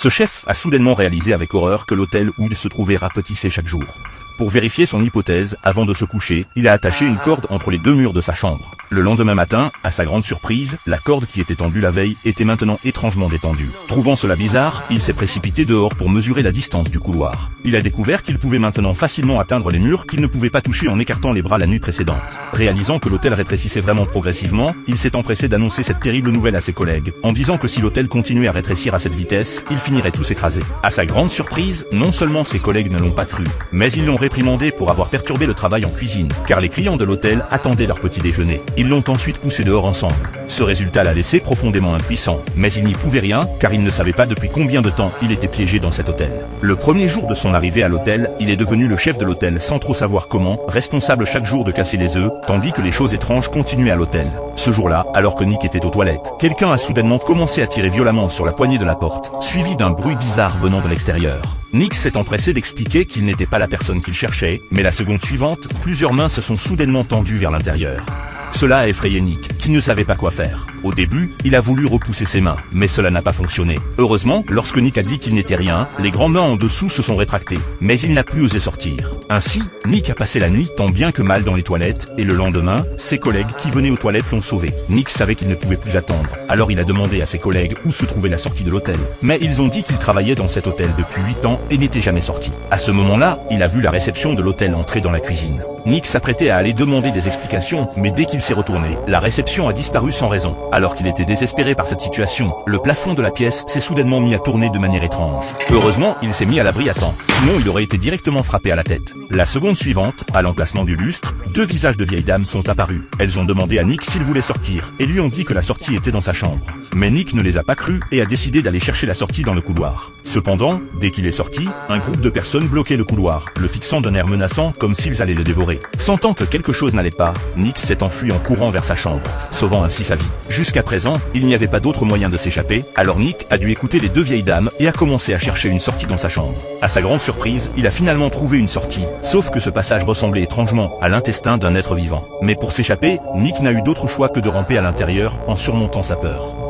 Ce chef a soudainement réalisé avec horreur que l'hôtel où il se trouvait rapetissait chaque jour. Pour vérifier son hypothèse, avant de se coucher, il a attaché une corde entre les deux murs de sa chambre. Le lendemain matin, à sa grande surprise, la corde qui était tendue la veille était maintenant étrangement détendue. Trouvant cela bizarre, il s'est précipité dehors pour mesurer la distance du couloir. Il a découvert qu'il pouvait maintenant facilement atteindre les murs qu'il ne pouvait pas toucher en écartant les bras la nuit précédente. Réalisant que l'hôtel rétrécissait vraiment progressivement, il s'est empressé d'annoncer cette terrible nouvelle à ses collègues, en disant que si l'hôtel continuait à rétrécir à cette vitesse, il finirait tous écrasés. À sa grande surprise, non seulement ses collègues ne l'ont pas cru, mais ils l'ont réprimandé pour avoir perturbé le travail en cuisine, car les clients de l'hôtel attendaient leur petit déjeuner. Ils l'ont ensuite poussé dehors ensemble. Ce résultat l'a laissé profondément impuissant, mais il n'y pouvait rien, car il ne savait pas depuis combien de temps il était piégé dans cet hôtel. Le premier jour de son arrivée à l'hôtel, il est devenu le chef de l'hôtel sans trop savoir comment, responsable chaque jour de casser les œufs, tandis que les choses étranges continuaient à l'hôtel. Ce jour-là, alors que Nick était aux toilettes, quelqu'un a soudainement commencé à tirer violemment sur la poignée de la porte, suivi d'un bruit bizarre venant de l'extérieur. Nick s'est empressé d'expliquer qu'il n'était pas la personne qu'il cherchait, mais la seconde suivante, plusieurs mains se sont soudainement tendues vers l'intérieur. Cela a effrayé Nick, qui ne savait pas quoi faire. Au début, il a voulu repousser ses mains, mais cela n'a pas fonctionné. Heureusement, lorsque Nick a dit qu'il n'était rien, les grandes mains en dessous se sont rétractées, mais il n'a plus osé sortir. Ainsi, Nick a passé la nuit tant bien que mal dans les toilettes, et le lendemain, ses collègues qui venaient aux toilettes l'ont sauvé. Nick savait qu'il ne pouvait plus attendre, alors il a demandé à ses collègues où se trouvait la sortie de l'hôtel. Mais ils ont dit qu'il travaillait dans cet hôtel depuis 8 ans et n'était jamais sorti. À ce moment-là, il a vu la réception de l'hôtel entrer dans la cuisine. Nick s'apprêtait à aller demander des explications, mais dès qu'il s'est retourné, la réception a disparu sans raison. Alors qu'il était désespéré par cette situation, le plafond de la pièce s'est soudainement mis à tourner de manière étrange. Heureusement, il s'est mis à l'abri à temps, sinon il aurait été directement frappé à la tête. La seconde suivante, à l'emplacement du lustre, deux visages de vieilles dames sont apparus. Elles ont demandé à Nick s'il voulait sortir, et lui ont dit que la sortie était dans sa chambre. Mais Nick ne les a pas crus et a décidé d'aller chercher la sortie dans le couloir. Cependant, dès qu'il est sorti, un groupe de personnes bloquait le couloir, le fixant d'un air menaçant comme s'ils allaient le dévorer. Sentant que quelque chose n'allait pas, Nick s'est enfui en courant vers sa chambre, sauvant ainsi sa vie. Jusqu'à présent, il n'y avait pas d'autre moyen de s'échapper, alors Nick a dû écouter les deux vieilles dames et a commencé à chercher une sortie dans sa chambre. À sa grande surprise, il a finalement trouvé une sortie, sauf que ce passage ressemblait étrangement à l'intestin d'un être vivant. Mais pour s'échapper, Nick n'a eu d'autre choix que de ramper à l'intérieur en surmontant sa peur.